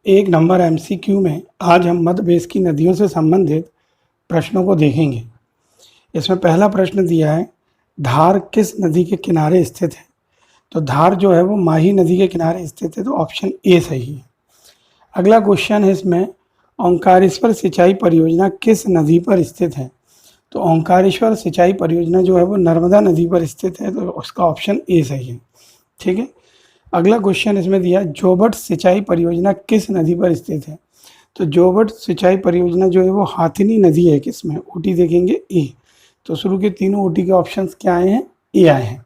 एक number MCQ में आज हम मध्य प्रदेश की नदियों से संबंधित प्रश्नों को देखेंगे। इसमें पहला प्रश्न दिया है, धार किस नदी के किनारे स्थित है? तो धार जो है वो माही नदी के किनारे स्थित है, तो ऑप्शन ए सही है। अगला क्वेश्चन है इसमें, ओंकारेश्वर सिंचाई परियोजना किस नदी पर स्थित है? तो ओंकारेश्वर सिंचाई परियोजना जो है वो नर्मदा नदी पर स्थित है, तो उसका ऑप्शन ए सही है। ठीक है। अगला क्वेश्चन इसमें दिया, जोबट सिंचाई परियोजना किस नदी पर स्थित है? तो जोबट सिंचाई परियोजना जो है वो हाथिनी नदी है, किसमें? ओटी देखेंगे ए। तो शुरू के तीनों ओटी के ऑप्शंस क्या आए हैं? ए आए हैं।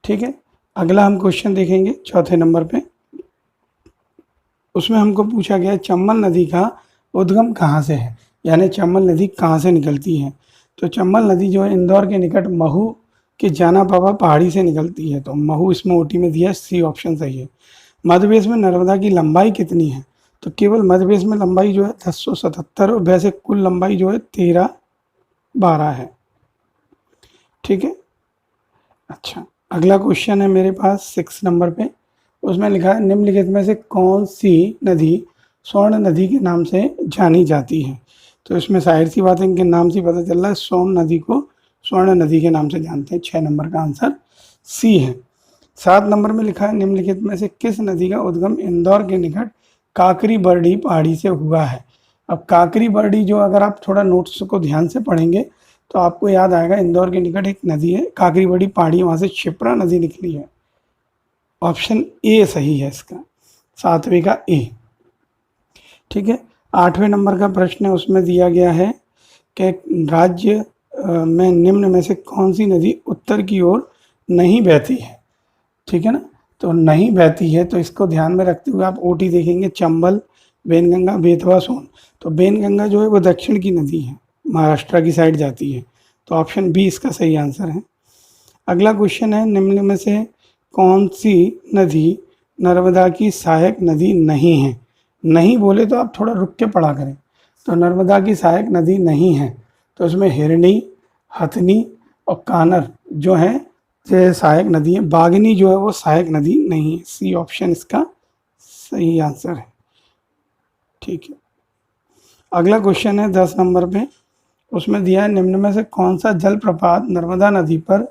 ठीक है। अगला हम क्वेश्चन देखेंगे चौथे नंबर पे। उसमें हमको पूछा गया चंबल नदी का उद्गम कहाँ से है, यानी चंबल नदी कहाँ से निकलती है? तो चंबल नदी जो है इंदौर के निकट महू के जाना पावा पहाड़ी से निकलती है, तो महू इसमें ओटी में दिया, सी ऑप्शन सही है। मध्य प्रदेश में नर्मदा की लंबाई कितनी है? तो केवल मध्य प्रदेश में लंबाई जो है 1077, और वैसे कुल लंबाई जो है 1312 है। ठीक है। अच्छा, अगला क्वेश्चन है मेरे पास 6 नंबर पे। उसमें लिखा है, निम्नलिखित में से कौन सी नदी स्वर्ण नदी के नाम से जानी जाती है? तो इसमें जाहिर सी बात है, इनके नाम से पता चल रहा है सोन नदी को स्वर्ण नदी के नाम से जानते हैं। 6 नंबर का आंसर सी है। 7 नंबर में लिखा है, निम्नलिखित में से किस नदी का उद्गम इंदौर के निकट काकरी बरडी पहाड़ी से हुआ है? अब काकरी बरडी जो, अगर आप थोड़ा नोट्स को ध्यान से पढ़ेंगे तो आपको याद आएगा, इंदौर के निकट एक नदी है काकरी बरडी पहाड़ी, वहां से क्षिप्रा नदी निकली है। ऑप्शन ए सही है इसका, 7वें का ए। ठीक है। 8वें नंबर का प्रश्न है, उसमें दिया गया है कि राज्य में निम्न में से कौन सी नदी उत्तर की ओर नहीं बहती है? ठीक है ना। तो नहीं बहती है, तो इसको ध्यान में रखते हुए आप ओटी देखेंगे, चंबल, बेनगंगा, बेतवा, सोन। तो बेनगंगा जो है वो दक्षिण की नदी है, महाराष्ट्र की साइड जाती है, तो ऑप्शन बी इसका सही आंसर है। अगला क्वेश्चन है, निम्न में से कौन सी नदी नर्मदा की सहायक नदी नहीं है? नहीं बोले तो आप थोड़ा रुक के पढ़ा करें। तो नर्मदा की सहायक नदी नहीं है, तो इसमें हिरणी, हथनी और कानर जो है ये सहायक नदी है। बागनी जो है वो सहायक नदी नहीं है। सी ऑप्शन इसका सही आंसर है। ठीक है। अगला क्वेश्चन है 10 नंबर पे। उसमें दिया है, निम्न में से कौन सा जलप्रपात नर्मदा नदी पर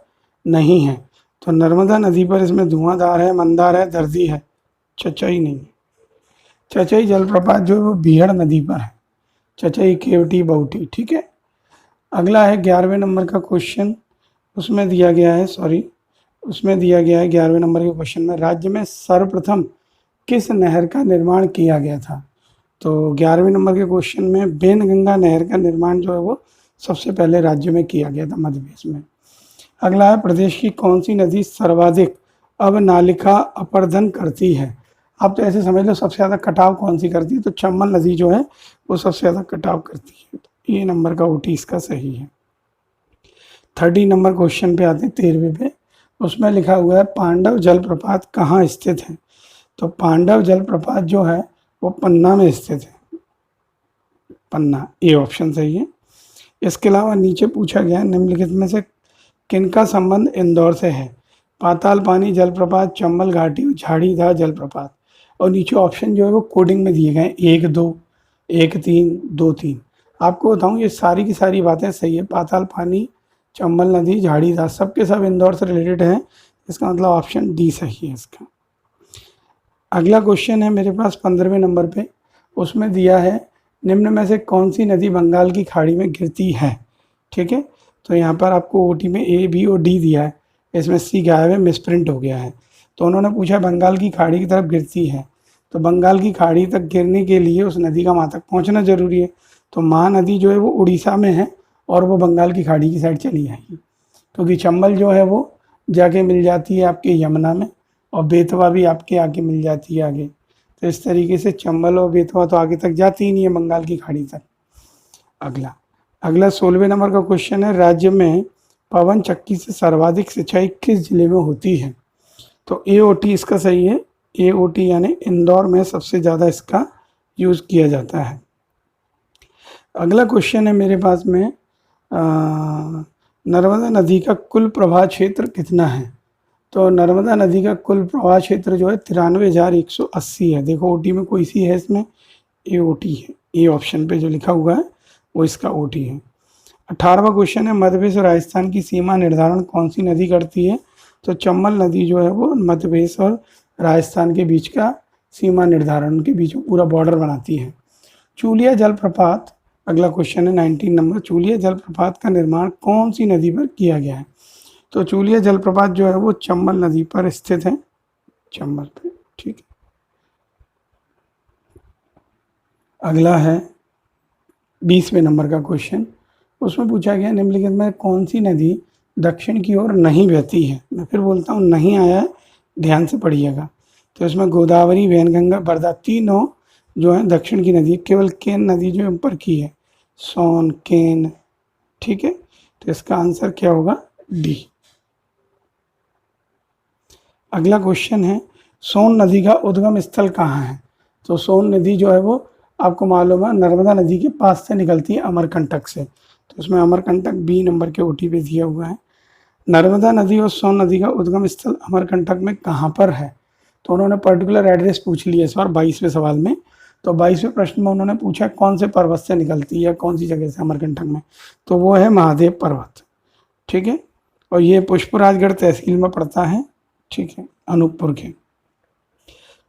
नहीं है? तो नर्मदा नदी पर इसमें धुआंधार है, मंदार है, दर्दी है, चचई नहीं है। चचई जलप्रपात जो है वो बीहड़ नदी पर है, चचई, केवटी, बहुटी। ठीक है। अगला है 11वें नंबर का क्वेश्चन। उसमें दिया गया है 11वें नंबर के क्वेश्चन में, राज्य में सर्वप्रथम किस नहर का निर्माण किया गया था? तो 11वें नंबर के क्वेश्चन में बेनगंगा नहर का निर्माण जो है वो सबसे पहले राज्य में किया गया था, मध्य प्रदेश में। अगला है, प्रदेश की कौन सी नदी सर्वाधिक अवनालिका अपर्दन करती है? आप तो ऐसे समझ लो सबसे ज़्यादा कटाव कौन सी करती है? तो चंबल नदी जो है वो सबसे ज़्यादा कटाव करती है, तो ये नंबर का ओटी इसका सही है। 30 नंबर क्वेश्चन पे आते हैं, 13वें पे। उसमें लिखा हुआ है, पांडव जलप्रपात कहाँ स्थित है? तो पांडव जलप्रपात जो है वो पन्ना में स्थित है, पन्ना, ए ऑप्शन सही है। इसके अलावा नीचे पूछा गया है, निम्नलिखित में से किनका संबंध इंदौर से है? पाताल पानी जलप्रपात, चंबल घाटी, झाड़ीधार जलप्रपात। और नीचे ऑप्शन जो है वो कोडिंग में दिए गए हैं, 1 2, 1 3, 2 3। आपको बताऊं ये सारी की सारी बातें सही है। पाताल पानी, चंबल नदी, झाड़ीधार, सबके सब इंदौर से रिलेटेड हैं, इसका मतलब ऑप्शन डी सही है इसका। अगला क्वेश्चन है मेरे पास 15वें नंबर पे। उसमें दिया है, निम्न में से कौन सी नदी बंगाल की खाड़ी में गिरती है? ठीक है। तो यहाँ पर आपको ओटी में ए, बी और डी दिया है, इसमें सी गायब है, मिसप्रिंट हो गया है। तो उन्होंने पूछा बंगाल की खाड़ी की तरफ गिरती है, तो बंगाल की खाड़ी तक गिरने के लिए उस नदी का वहाँ तक पहुँचना जरूरी है। तो महानदी जो है वो उड़ीसा में है और वो बंगाल की खाड़ी की साइड चली जाएगी, क्योंकि चंबल जो है वो जाके मिल जाती है आपके यमुना में, और बेतवा भी आपके आगे मिल जाती है आगे। तो इस तरीके से चंबल और बेतवा तो आगे तक जाती ही नहीं है बंगाल की खाड़ी तक। अगला 16वें नंबर का क्वेश्चन है, राज्य में पवन चक्की से सर्वाधिक सिंचाई किस जिले में होती है? तो ए ओ टी इसका सही है, ए ओ टी यानी इंदौर में सबसे ज़्यादा इसका यूज़ किया जाता है। अगला क्वेश्चन है मेरे पास में, नर्मदा नदी का कुल प्रवाह क्षेत्र कितना है? तो नर्मदा नदी का कुल प्रवाह क्षेत्र जो है 93,180 है। देखो ओटी में कोई सी है इसमें, ए ओटी है, ए ऑप्शन पे जो लिखा हुआ है वो इसका ओटी है। 18वां क्वेश्चन है, मध्य प्रदेश और राजस्थान की सीमा निर्धारण कौन सी नदी करती है? तो चंबल नदी जो है वो मध्य प्रदेश और राजस्थान के बीच का सीमा निर्धारण के बीच में पूरा बॉर्डर बनाती है। चूलिया जलप्रपात, अगला क्वेश्चन है 19 नंबर, चूलिया जलप्रपात का निर्माण कौन सी नदी पर किया गया है? तो चूलिया जलप्रपात जो है वो चंबल नदी पर स्थित है, चंबल पे, ठीक है। अगला है 20वें नंबर का क्वेश्चन, उसमें पूछा गया निम्नलिखित में कौन सी नदी दक्षिण की ओर नहीं बहती है? मैं फिर बोलता हूँ, नहीं आया है, ध्यान से पढ़िएगा। तो इसमें गोदावरी, वैनगंगा, बरदा, तीनों जो है दक्षिण की नदी, केवल केन नदी जो ऊपर की है, सोन, केन, ठीक है। तो इसका आंसर क्या होगा? डी। अगला क्वेश्चन है, सोन नदी का उद्गम स्थल कहाँ है? तो सोन नदी जो है वो आपको मालूम है नर्मदा नदी के पास से निकलती है, अमरकंटक से। तो इसमें अमरकंटक बी नंबर के ओटी पे दिया हुआ है। नर्मदा नदी और सोन नदी का उद्गम स्थल अमरकंटक में कहाँ पर है? तो उन्होंने पर्टिकुलर एड्रेस पूछ लिया इस बार 22वें सवाल में। तो 22वें प्रश्न में उन्होंने पूछा कौन से पर्वत से निकलती है, कौन सी जगह से अमरकंटक में? तो वो है महादेव पर्वत, ठीक है। और ये पुष्पराजगढ़ तहसील में पड़ता है, ठीक है, अनूपपुर के।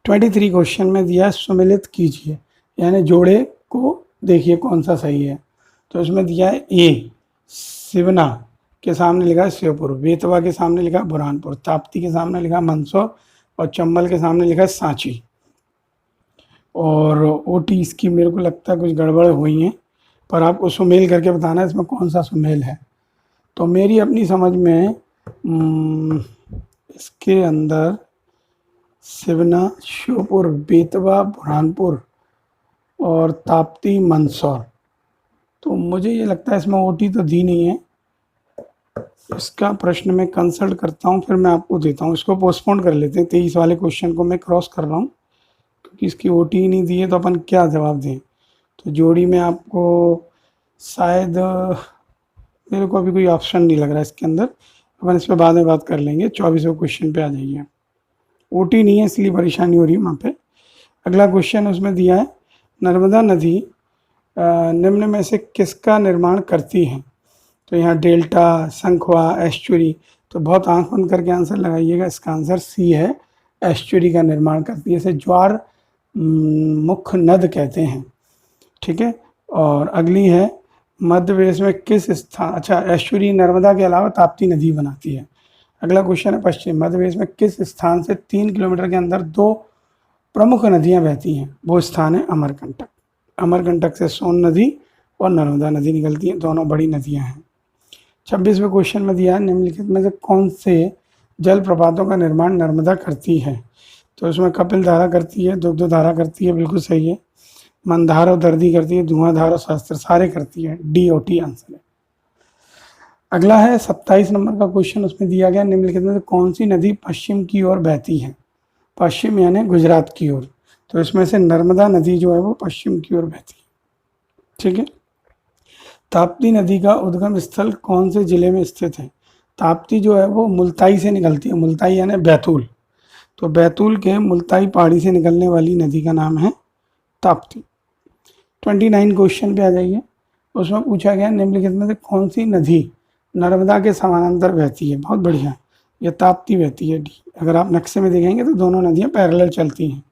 23 क्वेश्चन में दिया सुमिलित कीजिए, यानी जोड़े को देखिए कौन सा सही है। तो इसमें दिया है ए, सिवना के सामने लिखा है श्योपुर, बेतवा के सामने लिखा है बुरहानपुर, ताप्ती के सामने लिखा है मंदसौर और चंबल के सामने लिखा है सांची। और ओटी इसकी मेरे को लगता है कुछ गड़बड़ हुई है, पर आपको सुमेल करके बताना है इसमें कौन सा सुमेल है। तो मेरी अपनी समझ में इसके अंदर सिवना, श्योपुर, बेतवा, बुरहानपुर और ताप्ती, मंदसौर, तो मुझे ये लगता है इसमें ओटी तो दी नहीं है। इसका प्रश्न मैं कंसल्ट करता हूँ, फिर मैं आपको देता हूँ। इसको पोस्टपोन कर लेते हैं, 23 वाले क्वेश्चन को मैं क्रॉस कर रहा हूँ, क्योंकि इसकी ओटी ही नहीं दी है तो अपन क्या जवाब दें। तो जोड़ी में आपको शायद मेरे को अभी कोई ऑप्शन नहीं लग रहा है इसके अंदर, अपन इस पर बाद में बात कर लेंगे। 24वें क्वेश्चन पे आ जाइए। ओटी नहीं है इसलिए परेशानी हो रही है वहाँ पे। अगला क्वेश्चन उसमें दिया है, नर्मदा नदी निम्न में से किसका निर्माण करती है? तो यहाँ डेल्टा, संखवा, एस्चुरी, तो बहुत आंख बंद करके आंसर लगाइएगा। इसका आंसर सी है, एस्चुरी का निर्माण करती है। इसे ज्वार मुख्य नद कहते हैं, ठीक है। और अगली है, मध्य प्रदेश में किस स्थान, अच्छा एस्चुरी नर्मदा के अलावा ताप्ती नदी बनाती है। अगला क्वेश्चन है, पश्चिम मध्य प्रदेश में किस स्थान से 3 किलोमीटर के अंदर 2 प्रमुख नदियां बहती हैं? वो स्थान है अमरकंटक। अमरकंटक से सोन नदी और नर्मदा नदी निकलती हैं, दोनों बड़ी नदियां हैं। 26वें क्वेश्चन में दिया है, निम्नलिखित में से कौन से जलप्रपातों का निर्माण नर्मदा करती है? तो इसमें कपिल धारा करती है, दुग्ध धारा करती है, बिल्कुल सही है। मंदार और दर्दी करती है, धुआंधार और शास्त्र, सारे करती है, डी और टी आंसर है। अगला है 27 नंबर का क्वेश्चन, उसमें दिया गया निम्नलिखित में से कौन सी नदी पश्चिम की ओर बहती है? पश्चिम यानी गुजरात की ओर। तो इसमें से नर्मदा नदी जो है वो पश्चिम की ओर बहती है, ठीक है। ताप्ती नदी का उद्गम स्थल कौन से जिले में स्थित है? ताप्ती जो है वो मुल्ताई से निकलती है, मुल्ताई यानी बैतूल। तो बैतूल के मुल्ताई पहाड़ी से निकलने वाली नदी का नाम है ताप्ती। 29 क्वेश्चन पे आ जाइए। उसमें पूछा गया निम्नलिखित में से कौन सी नदी नर्मदा के समानांतर बहती है? बहुत बढ़िया, ये ताप्ती बहती है, डी। अगर आप नक्शे में देखेंगे तो दोनों नदियां पैरेलल चलती हैं।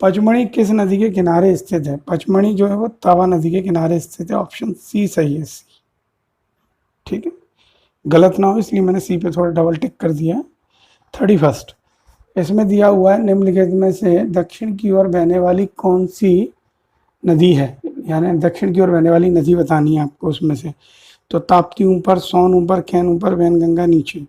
पचमढ़ी किस नदी के किनारे स्थित है? पचमढ़ी जो है वो तवा नदी के किनारे स्थित है, ऑप्शन सी सही है, सी, ठीक है। गलत ना हो इसलिए मैंने सी पे थोड़ा डबल टिक कर दिया। 31 इसमें दिया हुआ है, निम्नलिखित में से दक्षिण की ओर बहने वाली कौन सी नदी है? यानी दक्षिण की ओर बहने वाली नदी बतानी है आपको उसमें से। तो ताप्ती ऊपर, सोन ऊपर, कैन ऊपर, वैनगंगा नीचे।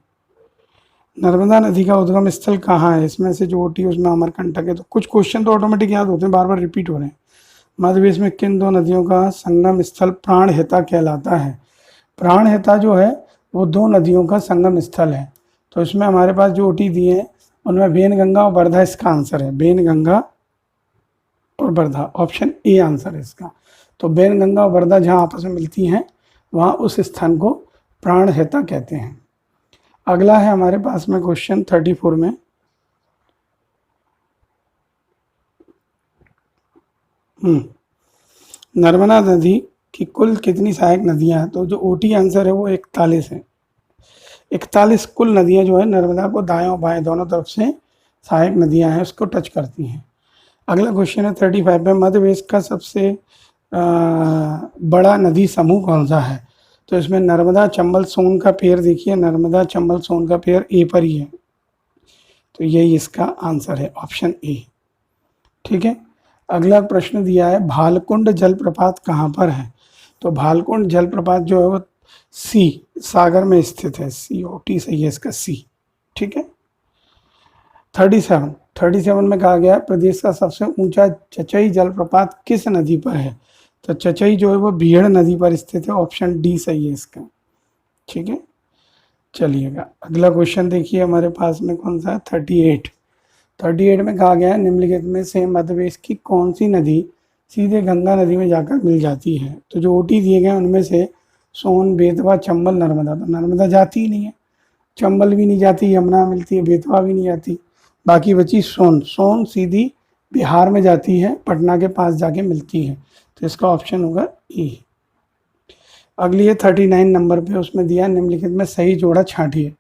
नर्मदा नदी का उद्गम स्थल कहाँ है? इसमें से जो ओटी है उसमें अमरकंटक है। तो कुछ क्वेश्चन तो ऑटोमेटिक याद होते हैं, बार बार रिपीट हो रहे हैं। मध्य प्रदेश में किन 2 नदियों का संगम स्थल प्राणहिता कहलाता है? प्राणहिता जो है वो 2 नदियों का संगम स्थल है। तो इसमें हमारे पास जो ओटी दिए हैं उनमें वैनगंगा और बरधा इसका आंसर है, वैनगंगा और बरधा, ऑप्शन ए आंसर है इसका। तो वैनगंगा और बरधा जहाँ आपस में मिलती हैं वहाँ उस स्थान को प्राणहिता कहते हैं। अगला है हमारे पास में क्वेश्चन 34 में। नर्मदा नदी की कुल कितनी सहायक नदियां हैं? तो जो ओटी आंसर है वो 41 है। 41 कुल नदियां जो है नर्मदा को दाएं और बाएं दोनों तरफ से सहायक नदियां हैं उसको टच करती हैं। अगला क्वेश्चन है 35 में, मध्य प्रदेश का सबसे बड़ा नदी समूह कौन सा है? तो इसमें नर्मदा चंबल सोन का पेयर देखिए, नर्मदा चंबल सोन का पेयर ए पर ही है, तो यही इसका आंसर है, ऑप्शन ए। ठीक है, अगला प्रश्न दिया है भालकुंड जलप्रपात कहाँ पर है? तो भालकुंड जलप्रपात जो है वो सी सागर में स्थित है, COT सही है इसका सी। ठीक है, 37 में कहा गया है प्रदेश का सबसे ऊंचा चचई जलप्रपात किस नदी पर है? तो चचई जो है वो बीहड़ नदी पर स्थित है, ऑप्शन डी सही है इसका। ठीक है, चलिएगा अगला क्वेश्चन देखिए हमारे पास में कौन सा है, 38 में कहा गया है निम्नलिखित में से मध्य प्रदेश की कौन सी नदी सीधे गंगा नदी में जाकर मिल जाती है? तो जो ओटी दिए गए उनमें से सोन, बेतवा, चंबल, नर्मदा, तो नर्मदा जाती ही नहीं है, चंबल भी नहीं जाती, यमुना मिलती है, बेतवा भी नहीं जाती, बाकी बची सोन सीधी बिहार में जाती है, पटना के पास जाके मिलती है, तो इसका ऑप्शन होगा ई। अगली है 39 नंबर पे, उसमें दिया निम्नलिखित में सही जोड़ा छांटिए।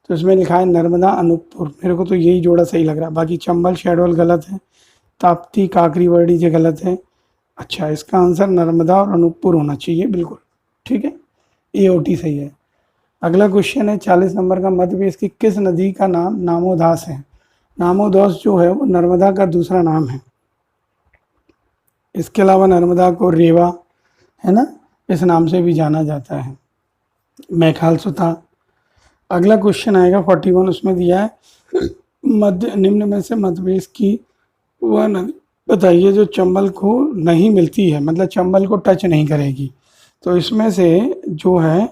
तो इसमें लिखा है नर्मदा अनूपपुर, मेरे को तो यही जोड़ा सही लग रहा है, बाकी चंबल शहडोल गलत है, ताप्ती काकरी वर्डी ये गलत है। अच्छा, इसका आंसर नर्मदा और अनूपपुर होना चाहिए बिल्कुल। ठीक है, AOT सही है। अगला क्वेश्चन है 40 नंबर का, मध्य प्रदेश की किस नदी का नाम नामोदास है? नामोदास जो है वो नर्मदा का दूसरा नाम है। इसके अलावा नर्मदा को रेवा, है ना, इस नाम से भी जाना जाता है, मैखाल सुता। अगला क्वेश्चन आएगा 41, उसमें दिया है निम्न में से मध्य प्रदेश की वह नदी बताइए जो चंबल को नहीं मिलती है, मतलब चंबल को टच नहीं करेगी। तो इसमें से जो है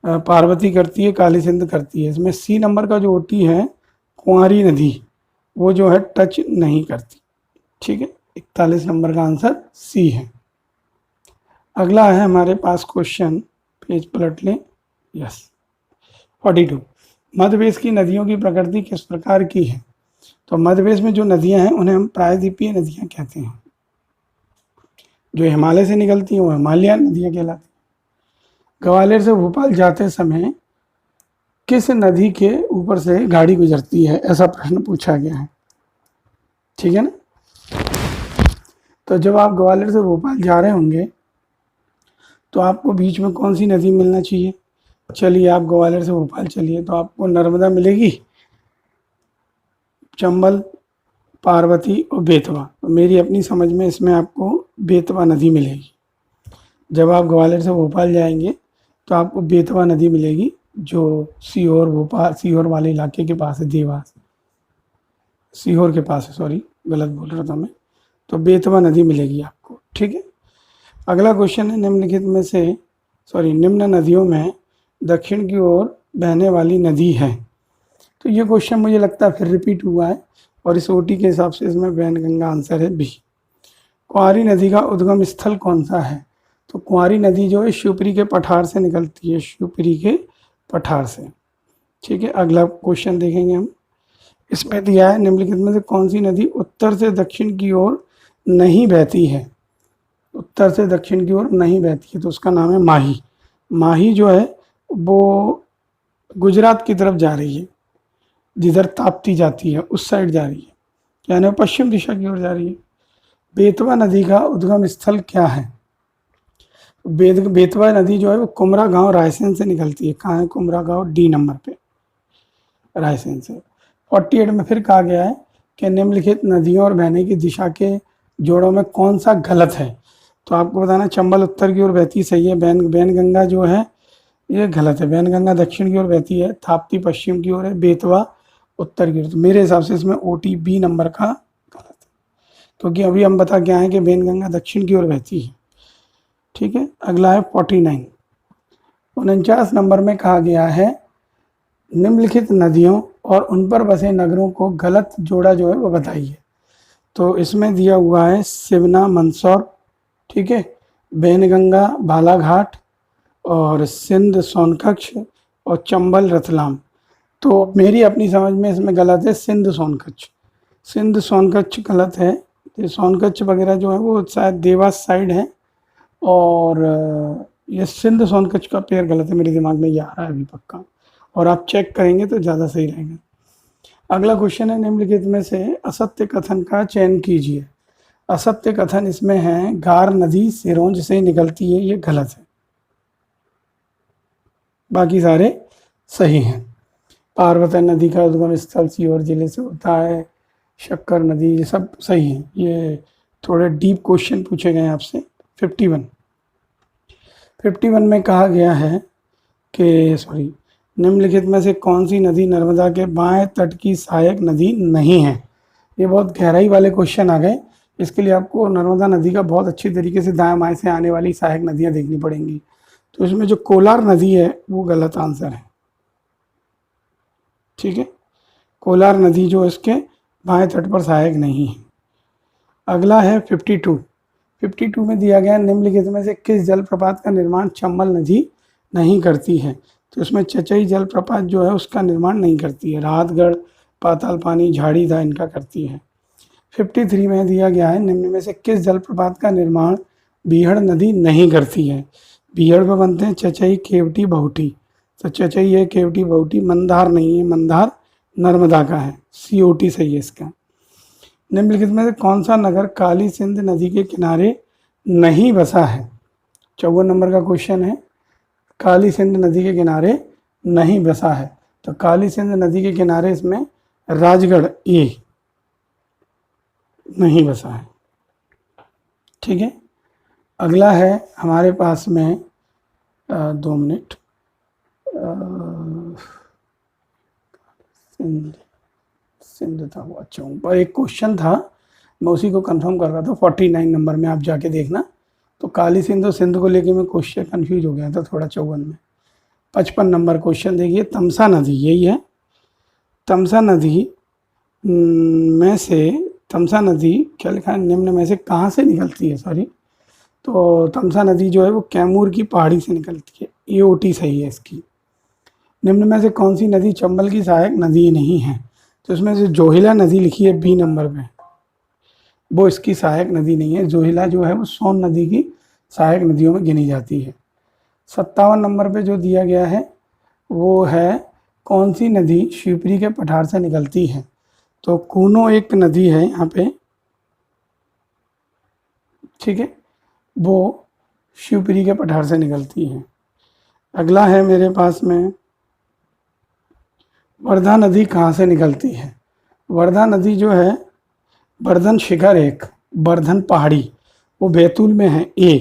पार्वती करती है, काली सिंध करती है। इसमें सी नंबर का जो ओटी है कुंवारी नदी, वो जो है टच नहीं करती। ठीक है, 41 नंबर का आंसर सी है। अगला है हमारे पास क्वेश्चन, पेज पलट लें, यस 42, मध्य प्रदेश की नदियों की प्रकृति किस प्रकार की है? तो मध्य प्रदेश में जो नदियां हैं उन्हें हम प्रायद्वीपीय नदियां कहते हैं। जो हिमालय से निकलती हैं वो हिमालयन नदियां कहलाती हैं। ग्वालियर से भोपाल जाते समय किस नदी के ऊपर से गाड़ी गुजरती है, ऐसा प्रश्न पूछा गया है। ठीक है ना, तो जब आप ग्वालियर से भोपाल जा रहे होंगे तो आपको बीच में कौन सी नदी मिलना चाहिए? चलिए आप ग्वालियर से भोपाल चलिए तो आपको नर्मदा मिलेगी, चंबल, पार्वती और बेतवा। तो मेरी अपनी समझ में इसमें आपको बेतवा नदी मिलेगी। जब आप ग्वालियर से भोपाल जाएंगे तो आपको बेतवा नदी मिलेगी, जो सीहोर भोपाल सीहोर वाले इलाके के पास है, देवास सीहोर के पास है, सॉरी गलत बोल रहा था मैं। तो बेतवा नदी मिलेगी आपको। ठीक है, अगला क्वेश्चन है निम्नलिखित में से निम्न नदियों में दक्षिण की ओर बहने वाली नदी है। तो ये क्वेश्चन मुझे लगता है फिर रिपीट हुआ है और इस ओटी के हिसाब से इसमें वैनगंगा आंसर है बी। कुंवारी नदी का उद्गम स्थल कौन सा है? तो कुंवारी नदी जो है शिवपुरी के पठार से निकलती है, शिवपुरी के पठार से। ठीक है, अगला क्वेश्चन देखेंगे हम। इसमें दिया है निम्नलिखित में से कौन सी नदी उत्तर से दक्षिण की ओर नहीं बहती है? उत्तर से दक्षिण की ओर नहीं बहती है तो उसका नाम है माही। माही जो है वो गुजरात की तरफ जा रही है, जिधर ताप्ती जाती है उस साइड जा रही है, यानी पश्चिम दिशा की ओर जा रही है। बेतवा नदी का उद्गम स्थल क्या है? बेतवा नदी जो है वो कुमरा गांव रायसेन से निकलती है। कहाँ है कुमरा गांव? डी नंबर पे, रायसेन से। 48 में फिर कहा गया है कि निम्नलिखित नदियों और बहने की दिशा के जोड़ों में कौन सा गलत है? तो आपको बताना, चंबल उत्तर की ओर बहती सही है, बैनगंगा जो है ये गलत है, बैनगंगा दक्षिण की ओर बहती है, ताप्ती पश्चिम की ओर है, बेतवा उत्तर की ओर। तो मेरे हिसाब से इसमें OT B नंबर का गलत है, क्योंकि अभी हम बता क्या है कि बैनगंगा दक्षिण की ओर बहती है। ठीक है, अगला है 49, 49 नंबर में कहा गया है निम्नलिखित नदियों और उन पर बसे नगरों को गलत जोड़ा जो है वो बताइए। तो इसमें दिया हुआ है सिवना मंदसौर, ठीक है, बैनगंगा बालाघाट और सिंध सोनकच्छ और चंबल रतलाम। तो मेरी अपनी समझ में इसमें गलत है सिंध सोनकच्छ। सिंध सोनकच्छ गलत है। ये सोनकच्छ वगैरह जो है वो शायद देवास साइड है, और ये सिंध सोनकच्छ का पेयर गलत है, मेरे दिमाग में ये आ रहा है अभी पक्का, और आप चेक करेंगे तो ज़्यादा सही रहेगा। अगला क्वेश्चन है, निम्नलिखित में से असत्य कथन का चयन कीजिए। असत्य कथन इसमें है गार नदी सिरोंज से निकलती है, ये गलत है। बाकी सारे सही हैं। पार्वती नदी का उद्गम स्थल सीहोर जिले से होता है। शक्कर नदी, ये सब सही है। ये थोड़े डीप क्वेश्चन पूछे गए हैं आपसे। 51 में कहा गया है कि निम्नलिखित में से कौन सी नदी नर्मदा के बाएं तट की सहायक नदी नहीं है। ये बहुत गहराई वाले क्वेश्चन आ गए। इसके लिए आपको नर्मदा नदी का बहुत अच्छी तरीके से दाएं बाएं से आने वाली सहायक नदियां देखनी पड़ेंगी। तो इसमें जो कोलार नदी है वो गलत आंसर है। ठीक है, कोलार नदी जो इसके बाएं तट पर सहायक नहीं है। अगला है 52 में दिया गया निम्नलिखित में से किस जलप्रपात का निर्माण चंबल नदी नहीं करती है। तो इसमें चचई जलप्रपात जो है उसका निर्माण नहीं करती है। राहतगढ़, पाताल पानी, झाड़ीदा इनका करती है। 53 में दिया गया है निम्न में से किस जलप्रपात का निर्माण बीहड़ नदी नहीं करती है। बीहड़ में बनते हैं चचई, केवटी, बहुटी। तो चचई है, केवटी, बहुटी। मंदार नहीं है, मंदार नर्मदा का है। COT सही है इसका। निम्नलिखित में से कौन सा नगर काली सिंध नदी के किनारे नहीं बसा है। 54 नंबर का क्वेश्चन है, काली सिंध नदी के किनारे नहीं बसा है। तो काली सिंध नदी के किनारे इसमें राजगढ़ ए नहीं बसा है। ठीक है, अगला है हमारे पास में 2 मिनट, सिंध था वो। अच्छा, ऊपर एक क्वेश्चन था, मैं उसी को कंफर्म कर रहा था। 49 नंबर में आप जाके देखना। तो काली सिंध और सिंध को लेके मैं क्वेश्चन कंफ्यूज हो गया था थोड़ा 54 में। 55 नंबर क्वेश्चन देखिए, तमसा नदी, यही है। तमसा नदी में से, तमसा नदी क्या लिखा है, निम्न में से कहाँ से निकलती है। तो तमसा नदी जो है वो कैमूर की पहाड़ी से निकलती है। AOT सही है इसकी। निम्न में से कौन सी नदी चंबल की सहायक नदी नहीं है। तो इसमें से जोहिला नदी लिखी है B नंबर पे, वो इसकी सहायक नदी नहीं है। जोहिला जो है वो सोन नदी की सहायक नदियों में गिनी जाती है। 57 नंबर पे जो दिया गया है वो है कौन सी नदी शिवपुरी के पठार से निकलती है। तो कूनो एक नदी है यहाँ पे, ठीक है, वो शिवपुरी के पठार से निकलती है। अगला है मेरे पास में, वर्धा नदी कहाँ से निकलती है। वर्धा नदी जो है वर्धन शिखर, एक वर्धन पहाड़ी, वो बैतूल में है A,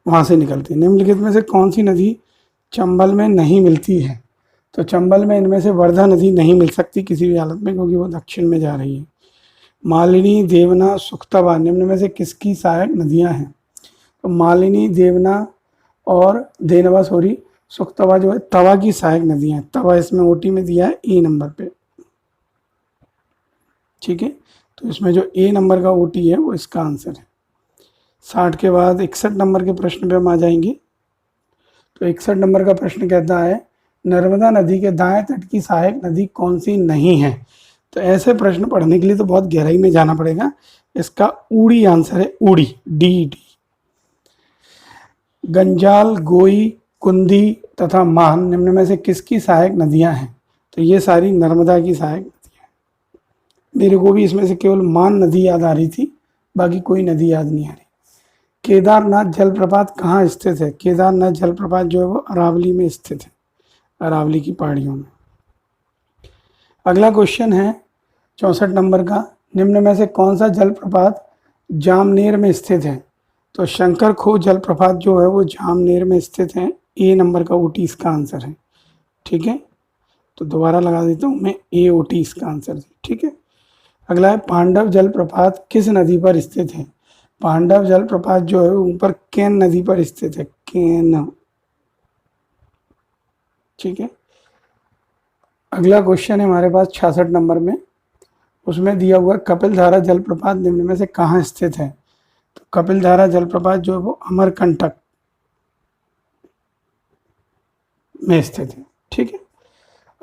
वहाँ से निकलती है। निम्नलिखित में से कौन सी नदी चंबल में नहीं मिलती है। तो चंबल में इनमें से वर्धा नदी नहीं मिल सकती किसी भी हालत में, क्योंकि वो दक्षिण में जा रही है। मालिनी, देवना, सुखतवा निम्न में से किसकी सहायक नदियाँ हैं। तो मालिनी, देवना और देनवा, सुखतवा जो है तवा की सहायक नदियाँ हैं। तवा इसमें OT में दिया है E नंबर पे। ठीक है, तो इसमें जो A नंबर का OT है वो इसका आंसर है। 60 के बाद 61 नंबर के प्रश्न पे हम आ जाएंगे। तो 61 नंबर का प्रश्न कहता है नर्मदा नदी के दाएं तट की सहायक नदी कौन सी नहीं है। तो ऐसे प्रश्न पढ़ने के लिए तो बहुत गहराई में जाना पड़ेगा। इसका ऊड़ी आंसर है, ऊड़ी, D। गंजाल, गोई, कुंदी तथा मान निम्न में से किसकी सहायक नदियां हैं। तो ये सारी नर्मदा की सहायक नदियां हैं। मेरे को भी इसमें से केवल मान नदी याद आ रही थी, बाकी कोई नदी याद नहीं आ रही। केदारनाथ जलप्रपात कहाँ स्थित है। केदारनाथ जलप्रपात जो है वो अरावली में स्थित है, अरावली की पहाड़ियों में। अगला क्वेश्चन है 64 नंबर का, निम्न में से कौन सा जलप्रपात जामनेर में स्थित है। तो शंकर खो जलप्रपात जो है वो जामनेर में स्थित है। A नंबर का OT इसका आंसर है। ठीक है, तो दोबारा लगा देता हूँ मैं, AOT इसका आंसर है। ठीक है, अगला है पांडव जलप्रपात किस नदी पर स्थित है। पांडव जलप्रपात जो है ऊपर केन नदी पर स्थित है, केन। ठीक है, अगला क्वेश्चन है हमारे पास 66 नंबर में, उसमें दिया हुआ कपिल धारा जलप्रपात निम्न में से कहाँ स्थित है। तो कपिल धारा जलप्रपात जो है वो अमरकंटक में स्थित है। ठीक है,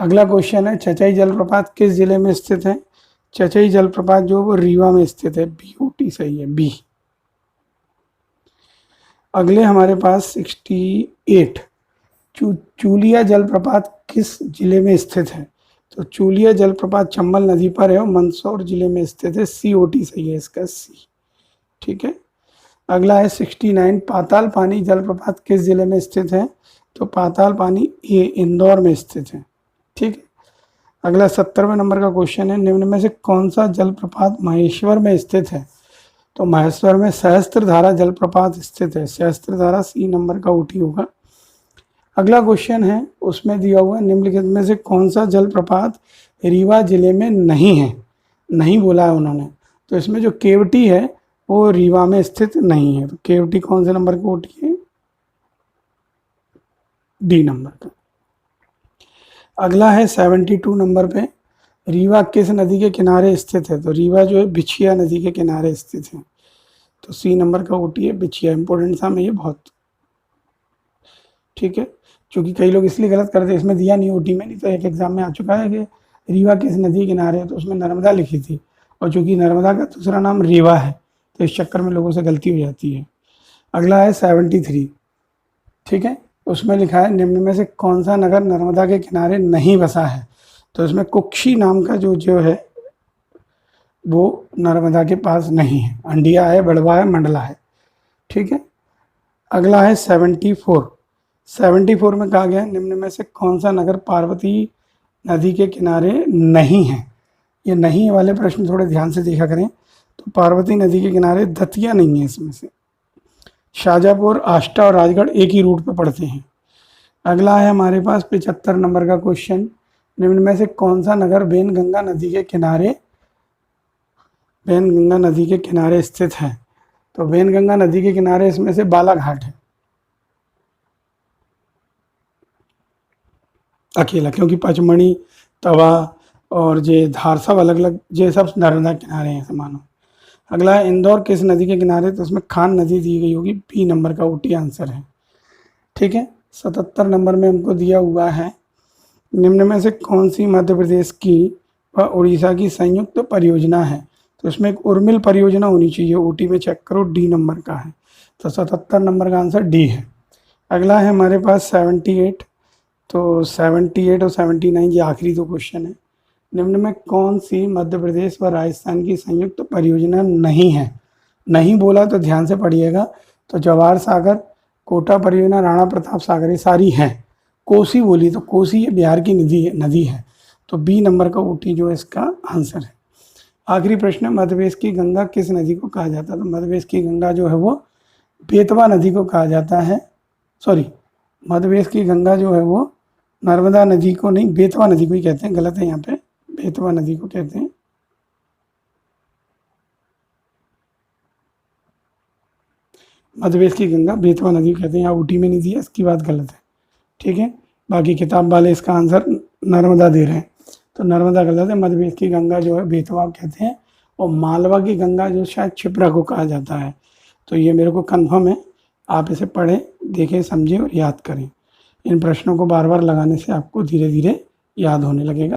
अगला क्वेश्चन है चचई जलप्रपात किस जिले में स्थित है? चचई जलप्रपात जो वो रीवा में स्थित है। BOT सही है, बी। अगले हमारे पास 68 चूलिया जलप्रपात किस जिले में स्थित है? तो चूलिया जलप्रपात चंबल नदी पर है और मंदसौर जिले में स्थित है। COT सही है इसका, सी। ठीक है। अगला है 69 पाताल पानी जलप्रपात किस जिले में स्थित है? तो पाताल पानी ये इंदौर में स्थित है। ठीक है। अगला 70वें नंबर का क्वेश्चन है निम्न में से कौन सा जलप्रपात महेश्वर में स्थित है? तो महेश्वर में सहस्त्रधारा जलप्रपात स्थित है। सहस्त्रधारा C नंबर का OT होगा। अगला क्वेश्चन है उसमें दिया हुआ निम्नलिखित में से कौन सा जलप्रपात रीवा जिले में नहीं है? नहीं बोला है उन्होंने, तो इसमें जो केवटी है वो रीवा में स्थित नहीं है। तो केवटी कौन से नंबर का OT है? D नंबर का। अगला है 72 नंबर पे रीवा किस नदी के किनारे स्थित है? तो रीवा जो है बिछिया नदी के किनारे स्थित है। तो C नंबर का OT है बिछिया। इंपॉर्टेंट सा में ये बहुत। ठीक है। क्योंकि कई लोग इसलिए गलत करते, इसमें दिया नहीं OT में, नहीं तो एक एग्जाम में आ चुका है कि रीवा किस नदी के किनारे है, तो उसमें नर्मदा लिखी थी और चूंकि नर्मदा का दूसरा नाम रीवा है तो इस चक्कर में लोगों से गलती हो जाती है। अगला है 73। ठीक है। उसमें लिखा है निम्न में से कौन सा नगर नर्मदा के किनारे नहीं बसा है? तो इसमें कुक्षी नाम का जो है वो नर्मदा के पास नहीं है। अंडिया है, बड़वा है, मंडला है। ठीक है। अगला है 74 में कहा गया निम्न में से कौन सा नगर पार्वती नदी के किनारे नहीं है? ये नहीं वाले प्रश्न थोड़े ध्यान से देखा करें। तो पार्वती नदी के किनारे दतिया नहीं है इसमें से। शाजापुर, आष्टा और राजगढ़ एक ही रूट पे पड़ते हैं। अगला है हमारे पास 75 नंबर का क्वेश्चन निम्न में से कौन सा नगर बेनगंगा नदी के किनारे स्थित है? तो बेनगंगा नदी के किनारे इसमें से बालाघाट है अकेला, क्योंकि पचमढ़ी, तवा और जे धार सब अलग अलग, ये सब नर्मदा किनारे हैं मानो। अगला है इंदौर किस नदी के किनारे? तो उसमें खान नदी दी गई होगी। B नंबर का OT आंसर है। ठीक है। 77 नंबर में हमको दिया हुआ है निम्न में से कौन सी मध्य प्रदेश की व उड़ीसा की संयुक्त परियोजना है? तो इसमें एक उर्मिल परियोजना होनी चाहिए। OT में चेक करो, D नंबर का है। तो 77 नंबर का आंसर D है। अगला है हमारे पास 78। तो 78 और 79 ये आखिरी दो क्वेश्चन है। निम्न में कौन सी मध्य प्रदेश व राजस्थान की संयुक्त परियोजना नहीं है? नहीं बोला तो ध्यान से पढ़िएगा। तो जवाहर सागर, कोटा परियोजना, राणा प्रताप सागर, ये सारी हैं। कोसी बोली तो कोसी ये बिहार की नदी है। तो B नंबर का OT जो है इसका आंसर है। आखिरी प्रश्न है मध्य प्रदेश की गंगा किस नदी को कहा जाता है? तो मध्य प्रदेश की गंगा जो है वो बेतवा नदी को कहा जाता है। सॉरी, मध्य प्रदेश की गंगा जो है वो नर्मदा नदी को नहीं, बेतवा नदी को ही कहते हैं। गलत है यहाँ पे, बेतवा नदी को कहते हैं। मध्य प्रदेश की गंगा बेतवा नदी को कहते हैं। यहाँ OT में नहीं दिया, इसकी बात गलत है। ठीक है। बाकी किताब वाले इसका आंसर नर्मदा दे रहे हैं, तो नर्मदा गलत है। मध्य प्रदेश की गंगा जो है बेतवा कहते हैं और मालवा की गंगा जो शायद क्षिप्रा को कहा जाता है। तो ये मेरे को कन्फर्म है। आप इसे पढ़ें, देखें, समझें और याद करें। इन प्रश्नों को बार बार लगाने से आपको धीरे धीरे याद होने लगेगा।